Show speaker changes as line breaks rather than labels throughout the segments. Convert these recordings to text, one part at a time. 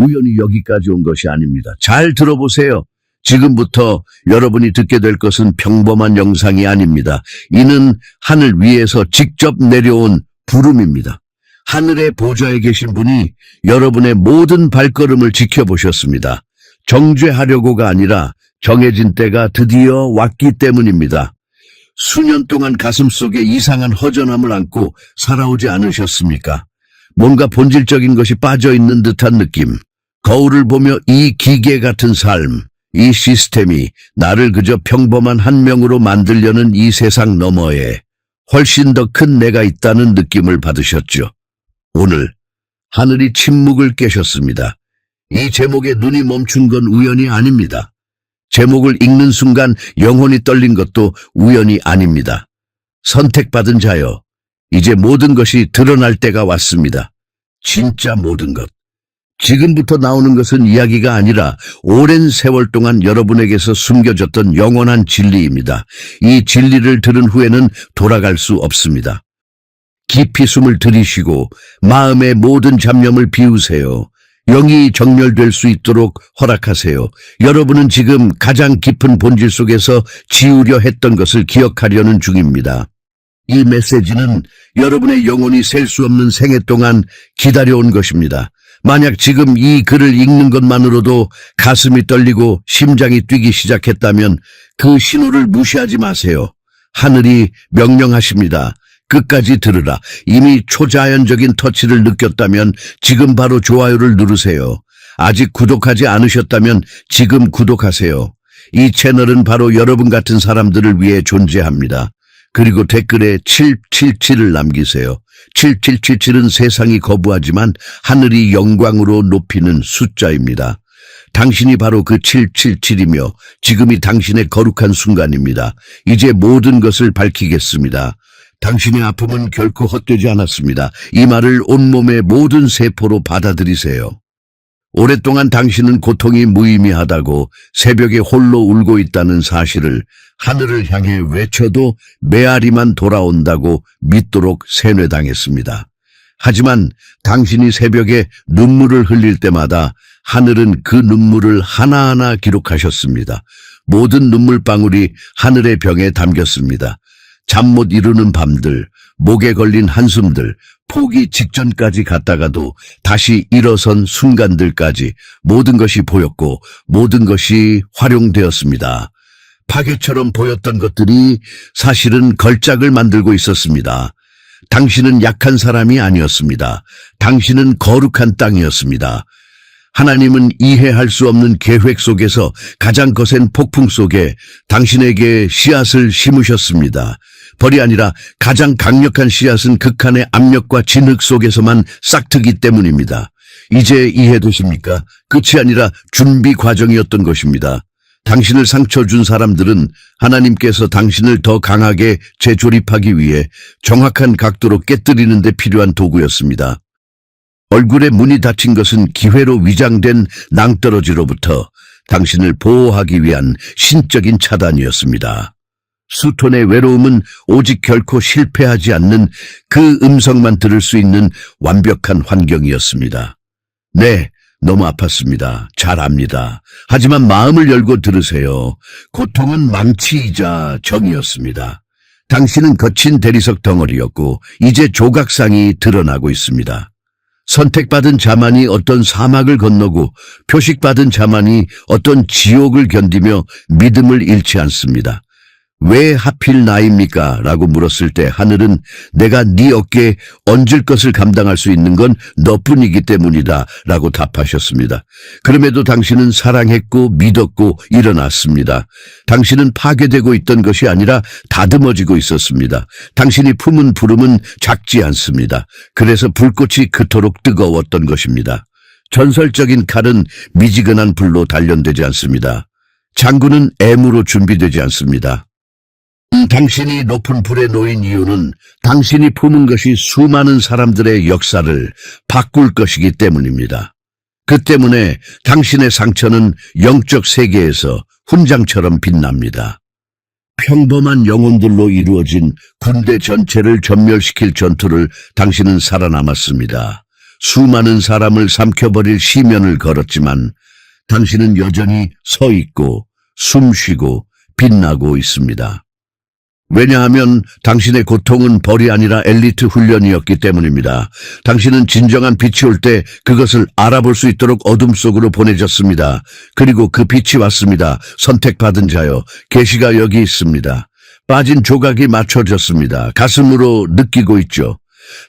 우연히 여기까지 온 것이 아닙니다. 잘 들어보세요. 지금부터 여러분이 듣게 될 것은 평범한 영상이 아닙니다. 이는 하늘 위에서 직접 내려온 부름입니다. 하늘의 보좌에 계신 분이 여러분의 모든 발걸음을 지켜보셨습니다. 정죄하려고가 아니라 정해진 때가 드디어 왔기 때문입니다. 수년 동안 가슴속에 이상한 허전함을 안고 살아오지 않으셨습니까? 뭔가 본질적인 것이 빠져있는 듯한 느낌. 거울을 보며 이 기계 같은 삶, 이 시스템이 나를 그저 평범한 한 명으로 만들려는 이 세상 너머에 훨씬 더 큰 내가 있다는 느낌을 받으셨죠. 오늘 하늘이 침묵을 깨셨습니다. 이 제목에 눈이 멈춘 건 우연이 아닙니다. 제목을 읽는 순간 영혼이 떨린 것도 우연이 아닙니다. 선택받은 자여, 이제 모든 것이 드러날 때가 왔습니다. 진짜 모든 것. 지금부터 나오는 것은 이야기가 아니라 오랜 세월 동안 여러분에게서 숨겨졌던 영원한 진리입니다. 이 진리를 들은 후에는 돌아갈 수 없습니다. 깊이 숨을 들이쉬고 마음의 모든 잡념을 비우세요. 영이 정렬될 수 있도록 허락하세요. 여러분은 지금 가장 깊은 본질 속에서 지우려 했던 것을 기억하려는 중입니다. 이 메시지는 여러분의 영혼이 셀 수 없는 생애 동안 기다려온 것입니다. 만약 지금 이 글을 읽는 것만으로도 가슴이 떨리고 심장이 뛰기 시작했다면 그 신호를 무시하지 마세요. 하늘이 명령하십니다. 끝까지 들으라. 이미 초자연적인 터치를 느꼈다면 지금 바로 좋아요를 누르세요. 아직 구독하지 않으셨다면 지금 구독하세요. 이 채널은 바로 여러분 같은 사람들을 위해 존재합니다. 그리고 댓글에 777을 남기세요. 7777은 세상이 거부하지만 하늘이 영광으로 높이는 숫자입니다. 당신이 바로 그 777이며 지금이 당신의 거룩한 순간입니다. 이제 모든 것을 밝히겠습니다. 당신의 아픔은 결코 헛되지 않았습니다. 이 말을 온몸의 모든 세포로 받아들이세요. 오랫동안 당신은 고통이 무의미하다고 새벽에 홀로 울고 있다는 사실을 하늘을 향해 외쳐도 메아리만 돌아온다고 믿도록 세뇌당했습니다. 하지만 당신이 새벽에 눈물을 흘릴 때마다 하늘은 그 눈물을 하나하나 기록하셨습니다. 모든 눈물방울이 하늘의 병에 담겼습니다. 잠 못 이루는 밤들, 목에 걸린 한숨들, 포기 직전까지 갔다가도 다시 일어선 순간들까지 모든 것이 보였고 모든 것이 활용되었습니다. 파괴처럼 보였던 것들이 사실은 걸작을 만들고 있었습니다. 당신은 약한 사람이 아니었습니다. 당신은 거룩한 땅이었습니다. 하나님은 이해할 수 없는 계획 속에서 가장 거센 폭풍 속에 당신에게 씨앗을 심으셨습니다. 벌이 아니라 가장 강력한 씨앗은 극한의 압력과 진흙 속에서만 싹트기 때문입니다. 이제 이해되십니까? 끝이 아니라 준비 과정이었던 것입니다. 당신을 상처 준 사람들은 하나님께서 당신을 더 강하게 재조립하기 위해 정확한 각도로 깨뜨리는 데 필요한 도구였습니다. 얼굴에 문이 닫힌 것은 기회로 위장된 낭떠러지로부터 당신을 보호하기 위한 신적인 차단이었습니다. 수톤의 외로움은 오직 결코 실패하지 않는 그 음성만 들을 수 있는 완벽한 환경이었습니다. 네, 너무 아팠습니다. 잘 압니다. 하지만 마음을 열고 들으세요. 고통은 망치이자 정이었습니다. 당신은 거친 대리석 덩어리였고 이제 조각상이 드러나고 있습니다. 선택받은 자만이 어떤 사막을 건너고 표식받은 자만이 어떤 지옥을 견디며 믿음을 잃지 않습니다. 왜 하필 나입니까? 라고 물었을 때 하늘은 내가 네 어깨에 얹을 것을 감당할 수 있는 건 너뿐이기 때문이다 라고 답하셨습니다. 그럼에도 당신은 사랑했고 믿었고 일어났습니다. 당신은 파괴되고 있던 것이 아니라 다듬어지고 있었습니다. 당신이 품은 부름은 작지 않습니다. 그래서 불꽃이 그토록 뜨거웠던 것입니다. 전설적인 칼은 미지근한 불로 단련되지 않습니다. 장구는 애무로 준비되지 않습니다. 당신이 높은 불에 놓인 이유는 당신이 품은 것이 수많은 사람들의 역사를 바꿀 것이기 때문입니다. 그 때문에 당신의 상처는 영적 세계에서 훈장처럼 빛납니다. 평범한 영혼들로 이루어진 군대 전체를 전멸시킬 전투를 당신은 살아남았습니다. 수많은 사람을 삼켜버릴 시면을 걸었지만 당신은 여전히 서 있고 숨쉬고 빛나고 있습니다. 왜냐하면 당신의 고통은 벌이 아니라 엘리트 훈련이었기 때문입니다. 당신은 진정한 빛이 올 때 그것을 알아볼 수 있도록 어둠 속으로 보내졌습니다. 그리고 그 빛이 왔습니다. 선택받은 자요. 계시가 여기 있습니다. 빠진 조각이 맞춰졌습니다. 가슴으로 느끼고 있죠.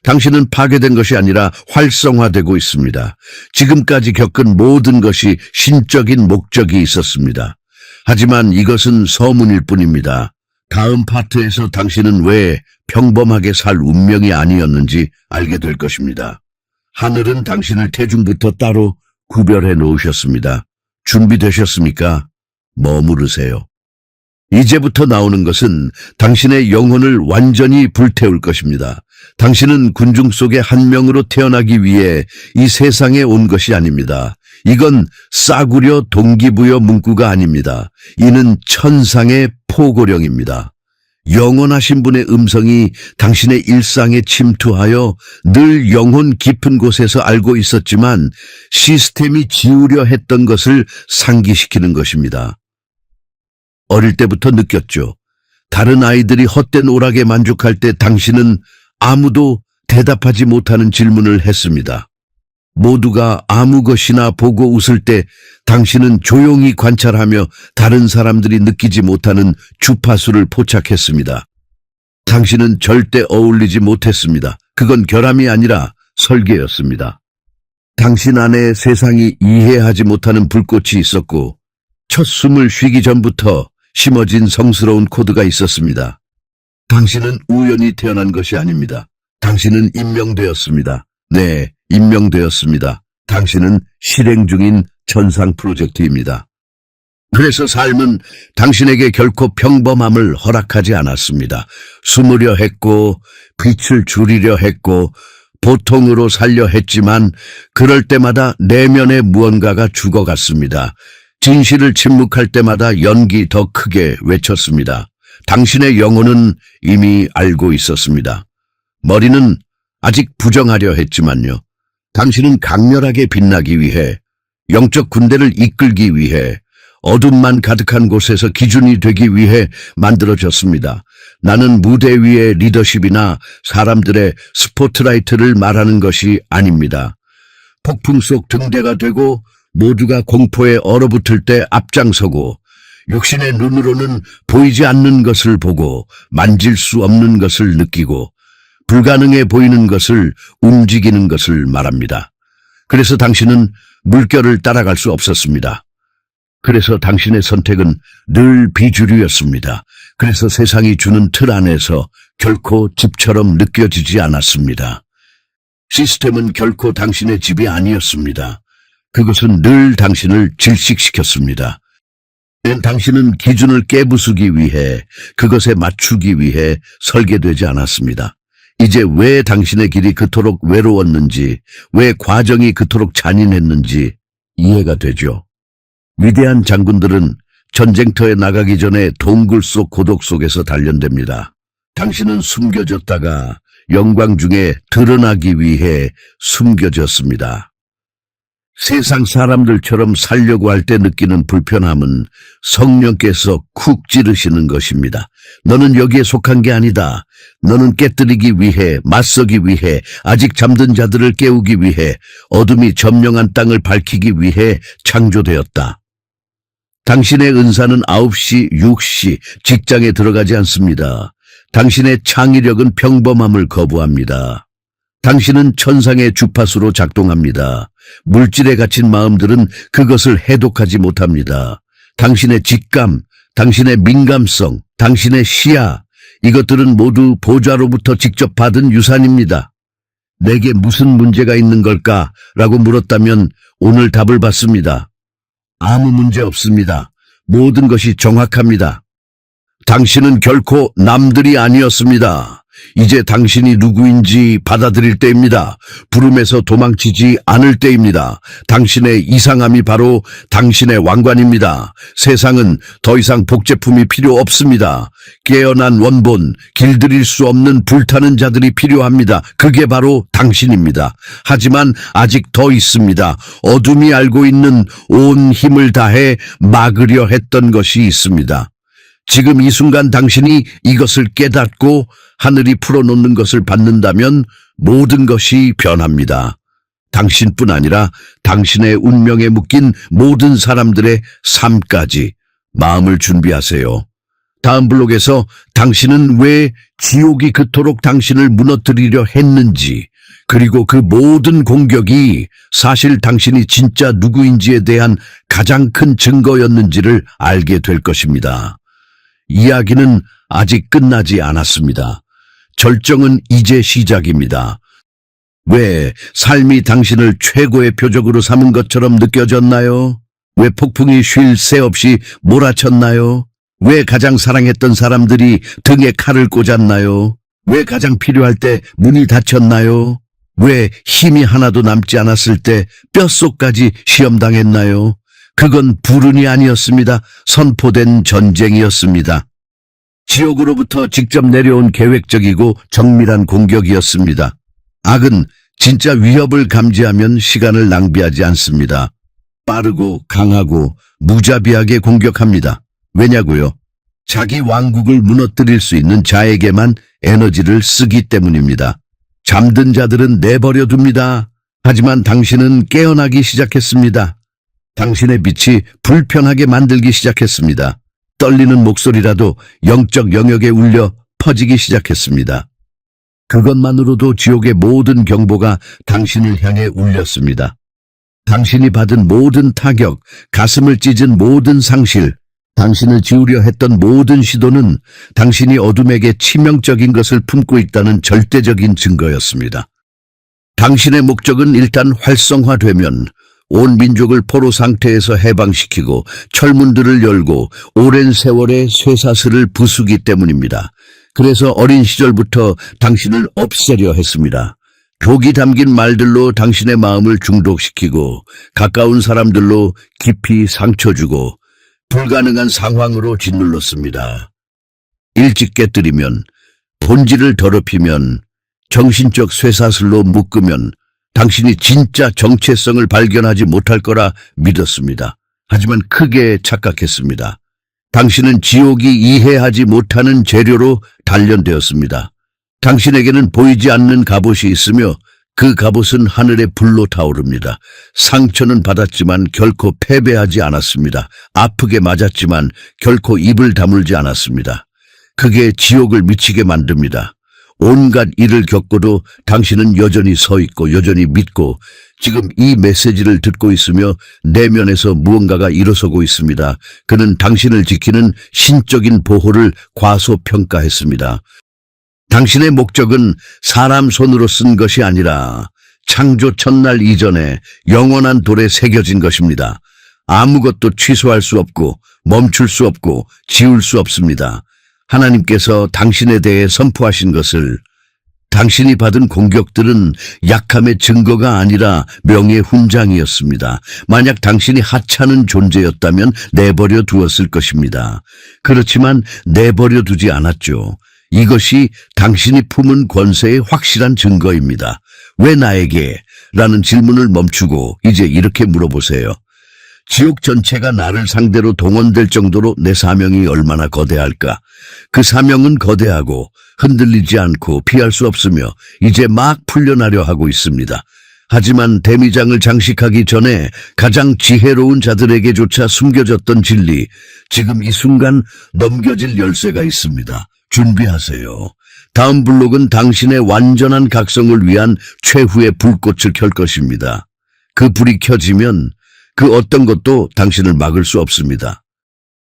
당신은 파괴된 것이 아니라 활성화되고 있습니다. 지금까지 겪은 모든 것이 신적인 목적이 있었습니다. 하지만 이것은 서문일 뿐입니다. 다음 파트에서 당신은 왜 평범하게 살 운명이 아니었는지 알게 될 것입니다. 하늘은 당신을 태중부터 따로 구별해 놓으셨습니다. 준비되셨습니까? 머무르세요. 이제부터 나오는 것은 당신의 영혼을 완전히 불태울 것입니다. 당신은 군중 속의 한 명으로 태어나기 위해 이 세상에 온 것이 아닙니다. 이건 싸구려 동기부여 문구가 아닙니다. 이는 천상의 포고령입니다. 영원하신 분의 음성이 당신의 일상에 침투하여 늘 영혼 깊은 곳에서 알고 있었지만 시스템이 지우려 했던 것을 상기시키는 것입니다. 어릴 때부터 느꼈죠. 다른 아이들이 헛된 오락에 만족할 때 당신은 아무도 대답하지 못하는 질문을 했습니다. 모두가 아무 것이나 보고 웃을 때 당신은 조용히 관찰하며 다른 사람들이 느끼지 못하는 주파수를 포착했습니다. 당신은 절대 어울리지 못했습니다. 그건 결함이 아니라 설계였습니다. 당신 안에 세상이 이해하지 못하는 불꽃이 있었고 첫 숨을 쉬기 전부터 심어진 성스러운 코드가 있었습니다. 당신은 우연히 태어난 것이 아닙니다. 당신은 임명되었습니다. 네, 임명되었습니다. 당신은 실행 중인 천상 프로젝트입니다. 그래서 삶은 당신에게 결코 평범함을 허락하지 않았습니다. 숨으려 했고 빛을 줄이려 했고 보통으로 살려 했지만 그럴 때마다 내면의 무언가가 죽어갔습니다. 진실을 침묵할 때마다 연기 더 크게 외쳤습니다. 당신의 영혼은 이미 알고 있었습니다. 머리는 아직 부정하려 했지만요. 당신은 강렬하게 빛나기 위해, 영적 군대를 이끌기 위해, 어둠만 가득한 곳에서 기준이 되기 위해 만들어졌습니다. 나는 무대 위의 리더십이나 사람들의 스포트라이트를 말하는 것이 아닙니다. 폭풍 속 등대가 되고 모두가 공포에 얼어붙을 때 앞장서고 육신의 눈으로는 보이지 않는 것을 보고 만질 수 없는 것을 느끼고 불가능해 보이는 것을 움직이는 것을 말합니다. 그래서 당신은 물결을 따라갈 수 없었습니다. 그래서 당신의 선택은 늘 비주류였습니다. 그래서 세상이 주는 틀 안에서 결코 집처럼 느껴지지 않았습니다. 시스템은 결코 당신의 집이 아니었습니다. 그것은 늘 당신을 질식시켰습니다. 당신은 기준을 깨부수기 위해, 그것에 맞추기 위해 설계되지 않았습니다. 이제 왜 당신의 길이 그토록 외로웠는지, 왜 과정이 그토록 잔인했는지 이해가 되죠. 위대한 장군들은 전쟁터에 나가기 전에 동굴 속 고독 속에서 단련됩니다. 당신은 숨겨졌다가 영광 중에 드러나기 위해 숨겨졌습니다. 세상 사람들처럼 살려고 할 때 느끼는 불편함은 성령께서 쿡 찌르시는 것입니다. 너는 여기에 속한 게 아니다. 너는 깨뜨리기 위해, 맞서기 위해, 아직 잠든 자들을 깨우기 위해, 어둠이 점령한 땅을 밝히기 위해 창조되었다. 당신의 은사는 9시, 6시, 직장에 들어가지 않습니다. 당신의 창의력은 평범함을 거부합니다. 당신은 천상의 주파수로 작동합니다. 물질에 갇힌 마음들은 그것을 해독하지 못합니다. 당신의 직감, 당신의 민감성, 당신의 시야, 이것들은 모두 보좌로부터 직접 받은 유산입니다. 내게 무슨 문제가 있는 걸까? 라고 물었다면 오늘 답을 받습니다. 아무 문제 없습니다. 모든 것이 정확합니다. 당신은 결코 남들이 아니었습니다. 이제 당신이 누구인지 받아들일 때입니다. 부름에서 도망치지 않을 때입니다. 당신의 이상함이 바로 당신의 왕관입니다. 세상은 더 이상 복제품이 필요 없습니다. 깨어난 원본, 길들일 수 없는 불타는 자들이 필요합니다. 그게 바로 당신입니다. 하지만 아직 더 있습니다. 어둠이 알고 있는 온 힘을 다해 막으려 했던 것이 있습니다. 지금 이 순간 당신이 이것을 깨닫고 하늘이 풀어놓는 것을 받는다면 모든 것이 변합니다. 당신뿐 아니라 당신의 운명에 묶인 모든 사람들의 삶까지. 마음을 준비하세요. 다음 블록에서 당신은 왜 지옥이 그토록 당신을 무너뜨리려 했는지, 그리고 그 모든 공격이 사실 당신이 진짜 누구인지에 대한 가장 큰 증거였는지를 알게 될 것입니다. 이야기는 아직 끝나지 않았습니다. 절정은 이제 시작입니다. 왜 삶이 당신을 최고의 표적으로 삼은 것처럼 느껴졌나요? 왜 폭풍이 쉴 새 없이 몰아쳤나요? 왜 가장 사랑했던 사람들이 등에 칼을 꽂았나요? 왜 가장 필요할 때 문이 닫혔나요? 왜 힘이 하나도 남지 않았을 때 뼛속까지 시험당했나요? 그건 불운이 아니었습니다. 선포된 전쟁이었습니다. 지옥으로부터 직접 내려온 계획적이고 정밀한 공격이었습니다. 악은 진짜 위협을 감지하면 시간을 낭비하지 않습니다. 빠르고 강하고 무자비하게 공격합니다. 왜냐고요? 자기 왕국을 무너뜨릴 수 있는 자에게만 에너지를 쓰기 때문입니다. 잠든 자들은 내버려 둡니다. 하지만 당신은 깨어나기 시작했습니다. 당신의 빛이 불편하게 만들기 시작했습니다. 떨리는 목소리라도 영적 영역에 울려 퍼지기 시작했습니다. 그것만으로도 지옥의 모든 경보가 당신을 향해 울렸습니다. 당신이 받은 모든 타격, 가슴을 찢은 모든 상실, 당신을 지우려 했던 모든 시도는 당신이 어둠에게 치명적인 것을 품고 있다는 절대적인 증거였습니다. 당신의 목적은 일단 활성화되면 온 민족을 포로 상태에서 해방시키고 철문들을 열고 오랜 세월의 쇠사슬을 부수기 때문입니다. 그래서 어린 시절부터 당신을 없애려 했습니다. 독이 담긴 말들로 당신의 마음을 중독시키고 가까운 사람들로 깊이 상처 주고 불가능한 상황으로 짓눌렀습니다. 일찍 깨뜨리면, 본질을 더럽히면, 정신적 쇠사슬로 묶으면 당신이 진짜 정체성을 발견하지 못할 거라 믿었습니다. 하지만 크게 착각했습니다. 당신은 지옥이 이해하지 못하는 재료로 단련되었습니다. 당신에게는 보이지 않는 갑옷이 있으며 그 갑옷은 하늘의 불로 타오릅니다. 상처는 받았지만 결코 패배하지 않았습니다. 아프게 맞았지만 결코 입을 다물지 않았습니다. 그게 지옥을 미치게 만듭니다. 온갖 일을 겪고도 당신은 여전히 서 있고 여전히 믿고 지금 이 메시지를 듣고 있으며 내면에서 무언가가 일어서고 있습니다. 그는 당신을 지키는 신적인 보호를 과소평가했습니다. 당신의 목적은 사람 손으로 쓴 것이 아니라 창조 첫날 이전에 영원한 돌에 새겨진 것입니다. 아무것도 취소할 수 없고 멈출 수 없고 지울 수 없습니다. 하나님께서 당신에 대해 선포하신 것을 당신이 받은 공격들은 약함의 증거가 아니라 명예의 훈장이었습니다. 만약 당신이 하찮은 존재였다면 내버려 두었을 것입니다. 그렇지만 내버려 두지 않았죠. 이것이 당신이 품은 권세의 확실한 증거입니다. 왜 나에게? 라는 질문을 멈추고 이제 이렇게 물어보세요. 지옥 전체가 나를 상대로 동원될 정도로 내 사명이 얼마나 거대할까? 그 사명은 거대하고 흔들리지 않고 피할 수 없으며 이제 막 풀려나려 하고 있습니다. 하지만 대미장을 장식하기 전에 가장 지혜로운 자들에게조차 숨겨졌던 진리, 지금 이 순간 넘겨질 열쇠가 있습니다. 준비하세요. 다음 블록은 당신의 완전한 각성을 위한 최후의 불꽃을 켤 것입니다. 그 불이 켜지면 그 어떤 것도 당신을 막을 수 없습니다.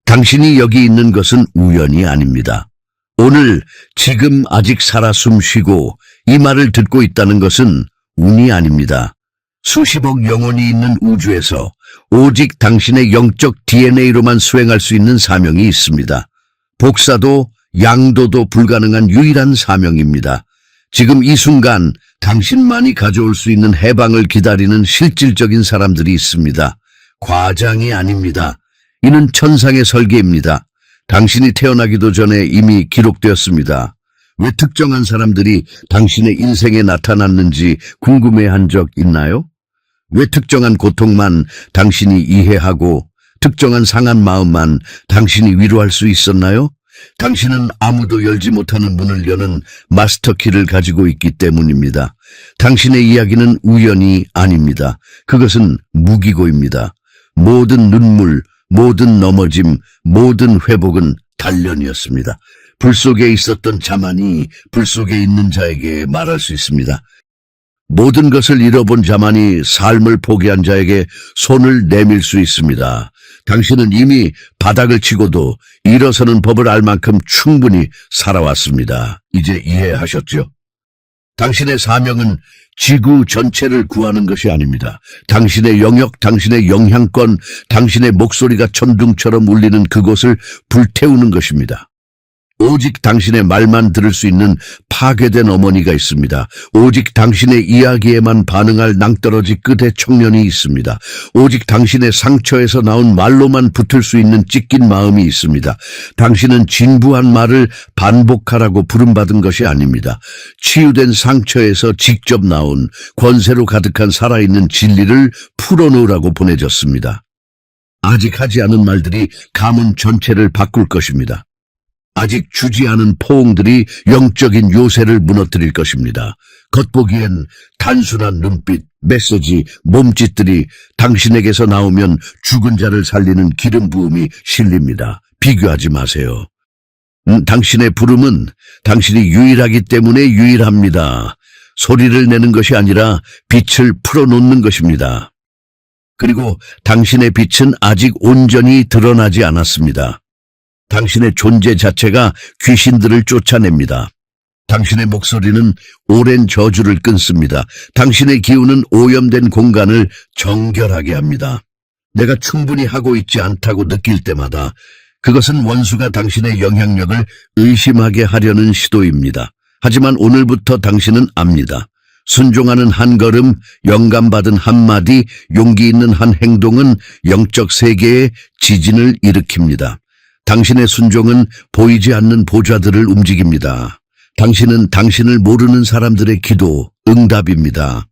당신이 여기 있는 것은 우연이 아닙니다. 오늘 지금 아직 살아 숨쉬고 이 말을 듣고 있다는 것은 운이 아닙니다. 수십억 영혼이 있는 우주에서 오직 당신의 영적 DNA로만 수행할 수 있는 사명이 있습니다. 복사도 양도도 불가능한 유일한 사명입니다. 지금 이 순간 당신만이 가져올 수 있는 해방을 기다리는 실질적인 사람들이 있습니다. 과장이 아닙니다. 이는 천상의 설계입니다. 당신이 태어나기도 전에 이미 기록되었습니다. 왜 특정한 사람들이 당신의 인생에 나타났는지 궁금해한 적 있나요? 왜 특정한 고통만 당신이 이해하고 특정한 상한 마음만 당신이 위로할 수 있었나요? 당신은 아무도 열지 못하는 문을 여는 마스터키를 가지고 있기 때문입니다. 당신의 이야기는 우연이 아닙니다. 그것은 무기고입니다. 모든 눈물, 모든 넘어짐, 모든 회복은 단련이었습니다. 불 속에 있었던 자만이 불 속에 있는 자에게 말할 수 있습니다. 모든 것을 잃어본 자만이 삶을 포기한 자에게 손을 내밀 수 있습니다. 당신은 이미 바닥을 치고도 일어서는 법을 알 만큼 충분히 살아왔습니다. 이제 이해하셨죠? 당신의 사명은 지구 전체를 구하는 것이 아닙니다. 당신의 영역, 당신의 영향권, 당신의 목소리가 천둥처럼 울리는 그곳을 불태우는 것입니다. 오직 당신의 말만 들을 수 있는 파괴된 어머니가 있습니다. 오직 당신의 이야기에만 반응할 낭떠러지 끝의 청년이 있습니다. 오직 당신의 상처에서 나온 말로만 붙을 수 있는 찢긴 마음이 있습니다. 당신은 진부한 말을 반복하라고 부름받은 것이 아닙니다. 치유된 상처에서 직접 나온 권세로 가득한 살아있는 진리를 풀어놓으라고 보내졌습니다. 아직 하지 않은 말들이 가문 전체를 바꿀 것입니다. 아직 주지 않은 포옹들이 영적인 요새를 무너뜨릴 것입니다. 겉보기엔 단순한 눈빛, 메시지, 몸짓들이 당신에게서 나오면 죽은 자를 살리는 기름 부음이 실립니다. 비교하지 마세요. 당신의 부름은 당신이 유일하기 때문에 유일합니다. 소리를 내는 것이 아니라 빛을 풀어놓는 것입니다. 그리고 당신의 빛은 아직 온전히 드러나지 않았습니다. 당신의 존재 자체가 귀신들을 쫓아냅니다. 당신의 목소리는 오랜 저주를 끊습니다. 당신의 기운은 오염된 공간을 정결하게 합니다. 내가 충분히 하고 있지 않다고 느낄 때마다 그것은 원수가 당신의 영향력을 의심하게 하려는 시도입니다. 하지만 오늘부터 당신은 압니다. 순종하는 한 걸음, 영감받은 한마디, 용기 있는 한 행동은 영적 세계에 지진을 일으킵니다. 당신의 순종은 보이지 않는 보좌들을 움직입니다. 당신은 당신을 모르는 사람들의 기도, 응답입니다.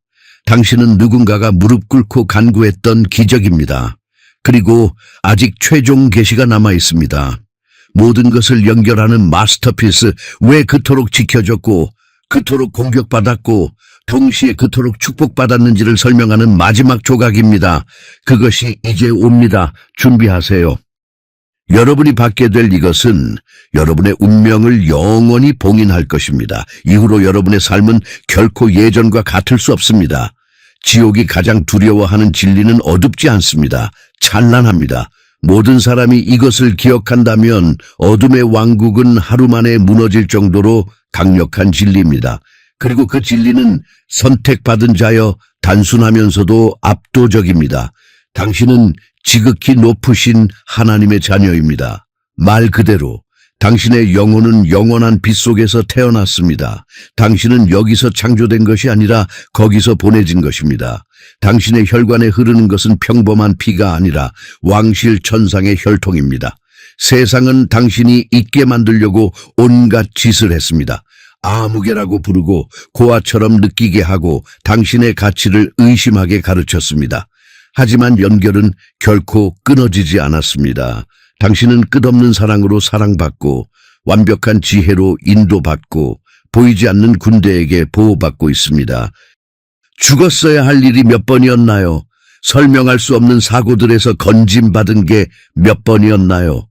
당신은 누군가가 무릎 꿇고 간구했던 기적입니다. 그리고 아직 최종 계시가 남아 있습니다. 모든 것을 연결하는 마스터피스, 왜 그토록 지켜졌고 그토록 공격받았고 동시에 그토록 축복받았는지를 설명하는 마지막 조각입니다. 그것이 이제 옵니다. 준비하세요. 여러분이 받게 될 이것은 여러분의 운명을 영원히 봉인할 것입니다. 이후로 여러분의 삶은 결코 예전과 같을 수 없습니다. 지옥이 가장 두려워하는 진리는 어둡지 않습니다. 찬란합니다. 모든 사람이 이것을 기억한다면 어둠의 왕국은 하루 만에 무너질 정도로 강력한 진리입니다. 그리고 그 진리는 선택받은 자여 단순하면서도 압도적입니다. 당신은 지극히 높으신 하나님의 자녀입니다. 말 그대로 당신의 영혼은 영원한 빛 속에서 태어났습니다. 당신은 여기서 창조된 것이 아니라 거기서 보내진 것입니다. 당신의 혈관에 흐르는 것은 평범한 피가 아니라 왕실 천상의 혈통입니다. 세상은 당신이 잊게 만들려고 온갖 짓을 했습니다. 아무개라고 부르고 고아처럼 느끼게 하고 당신의 가치를 의심하게 가르쳤습니다. 하지만 연결은 결코 끊어지지 않았습니다. 당신은 끝없는 사랑으로 사랑받고 완벽한 지혜로 인도받고 보이지 않는 군대에게 보호받고 있습니다. 죽었어야 할 일이 몇 번이었나요? 설명할 수 없는 사고들에서 건짐받은 게 몇 번이었나요?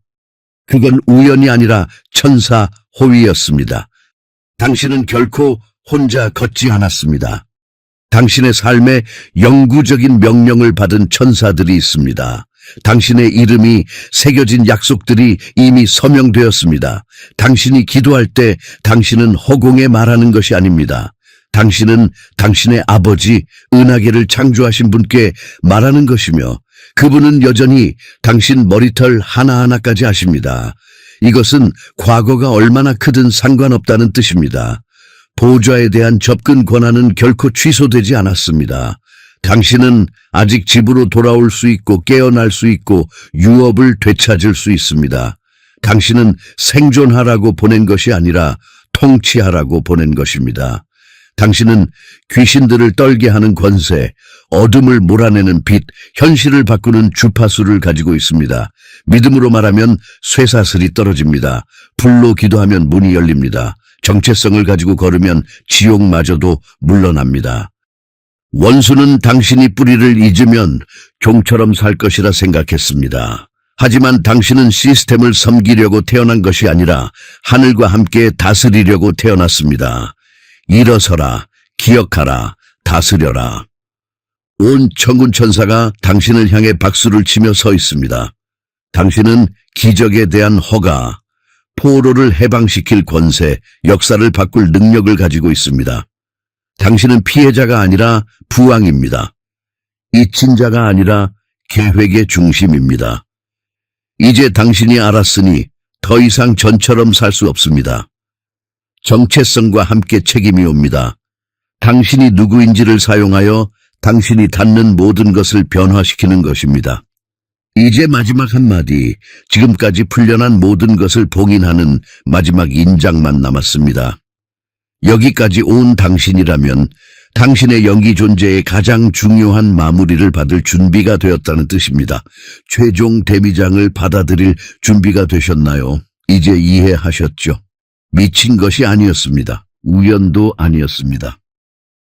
그건 우연이 아니라 천사 호위였습니다. 당신은 결코 혼자 걷지 않았습니다. 당신의 삶에 영구적인 명령을 받은 천사들이 있습니다. 당신의 이름이 새겨진 약속들이 이미 서명되었습니다. 당신이 기도할 때 당신은 허공에 말하는 것이 아닙니다. 당신은 당신의 아버지 은하계를 창조하신 분께 말하는 것이며 그분은 여전히 당신 머리털 하나하나까지 아십니다. 이것은 과거가 얼마나 크든 상관없다는 뜻입니다. 보좌에 대한 접근 권한은 결코 취소되지 않았습니다. 당신은 아직 집으로 돌아올 수 있고 깨어날 수 있고 유업을 되찾을 수 있습니다. 당신은 생존하라고 보낸 것이 아니라 통치하라고 보낸 것입니다. 당신은 귀신들을 떨게 하는 권세, 어둠을 몰아내는 빛, 현실을 바꾸는 주파수를 가지고 있습니다. 믿음으로 말하면 쇠사슬이 떨어집니다. 불로 기도하면 문이 열립니다. 정체성을 가지고 걸으면 지옥마저도 물러납니다. 원수는 당신이 뿌리를 잊으면 종처럼 살 것이라 생각했습니다. 하지만 당신은 시스템을 섬기려고 태어난 것이 아니라 하늘과 함께 다스리려고 태어났습니다. 일어서라, 기억하라, 다스려라. 온 천군 천사가 당신을 향해 박수를 치며 서 있습니다. 당신은 기적에 대한 허가, 포로를 해방시킬 권세, 역사를 바꿀 능력을 가지고 있습니다. 당신은 피해자가 아니라 부왕입니다. 잊힌 자가 아니라 계획의 중심입니다. 이제 당신이 알았으니 더 이상 전처럼 살 수 없습니다. 정체성과 함께 책임이 옵니다. 당신이 누구인지를 사용하여 당신이 닿는 모든 것을 변화시키는 것입니다. 이제 마지막 한마디, 지금까지 풀려난 모든 것을 봉인하는 마지막 인장만 남았습니다. 여기까지 온 당신이라면 당신의 영기 존재의 가장 중요한 마무리를 받을 준비가 되었다는 뜻입니다. 최종 데미장을 받아들일 준비가 되셨나요? 이제 이해하셨죠? 미친 것이 아니었습니다. 우연도 아니었습니다.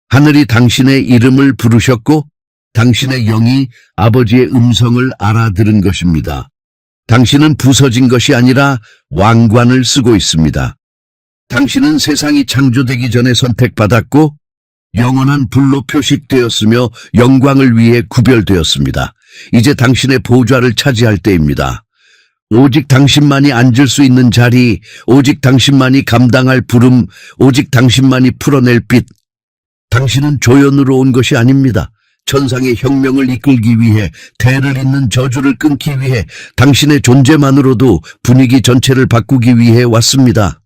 하늘이 당신의 이름을 부르셨고 당신의 영이 아버지의 음성을 알아들은 것입니다. 당신은 부서진 것이 아니라 왕관을 쓰고 있습니다. 당신은 세상이 창조되기 전에 선택받았고 영원한 불로 표식되었으며 영광을 위해 구별되었습니다. 이제 당신의 보좌를 차지할 때입니다. 오직 당신만이 앉을 수 있는 자리, 오직 당신만이 감당할 부름, 오직 당신만이 풀어낼 빛. 당신은 조연으로 온 것이 아닙니다. 천상의 혁명을 이끌기 위해, 대를 잇는 저주를 끊기 위해, 당신의 존재만으로도 분위기 전체를 바꾸기 위해 왔습니다.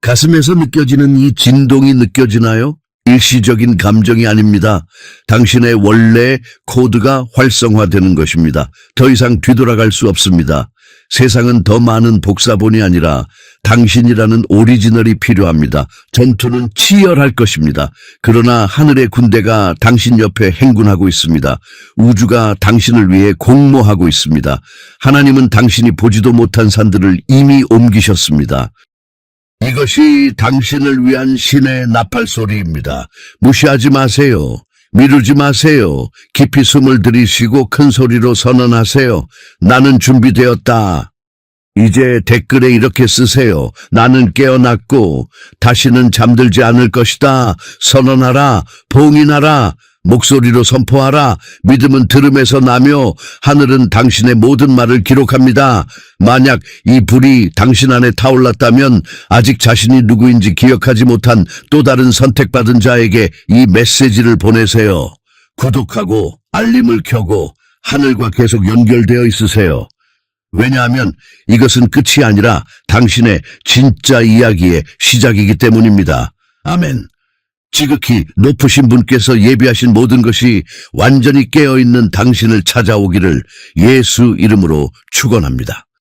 가슴에서 느껴지는 이 진동이 느껴지나요? 일시적인 감정이 아닙니다. 당신의 원래 코드가 활성화되는 것입니다. 더 이상 뒤돌아갈 수 없습니다. 세상은 더 많은 복사본이 아니라 당신이라는 오리지널이 필요합니다. 전투는 치열할 것입니다. 그러나 하늘의 군대가 당신 옆에 행군하고 있습니다. 우주가 당신을 위해 공모하고 있습니다. 하나님은 당신이 보지도 못한 산들을 이미 옮기셨습니다. 이것이 당신을 위한 신의 나팔 소리입니다. 무시하지 마세요. 미루지 마세요. 깊이 숨을 들이쉬고 큰 소리로 선언하세요. 나는 준비되었다. 이제 댓글에 이렇게 쓰세요. 나는 깨어났고 다시는 잠들지 않을 것이다. 선언하라. 봉인하라. 목소리로 선포하라. 믿음은 들음에서 나며 하늘은 당신의 모든 말을 기록합니다. 만약 이 불이 당신 안에 타올랐다면 아직 자신이 누구인지 기억하지 못한 또 다른 선택받은 자에게 이 메시지를 보내세요. 구독하고 알림을 켜고 하늘과 계속 연결되어 있으세요. 왜냐하면 이것은 끝이 아니라 당신의 진짜 이야기의 시작이기 때문입니다. 아멘. 지극히 높으신 분께서 예비하신 모든 것이 완전히 깨어있는 당신을 찾아오기를 예수 이름으로 축원합니다.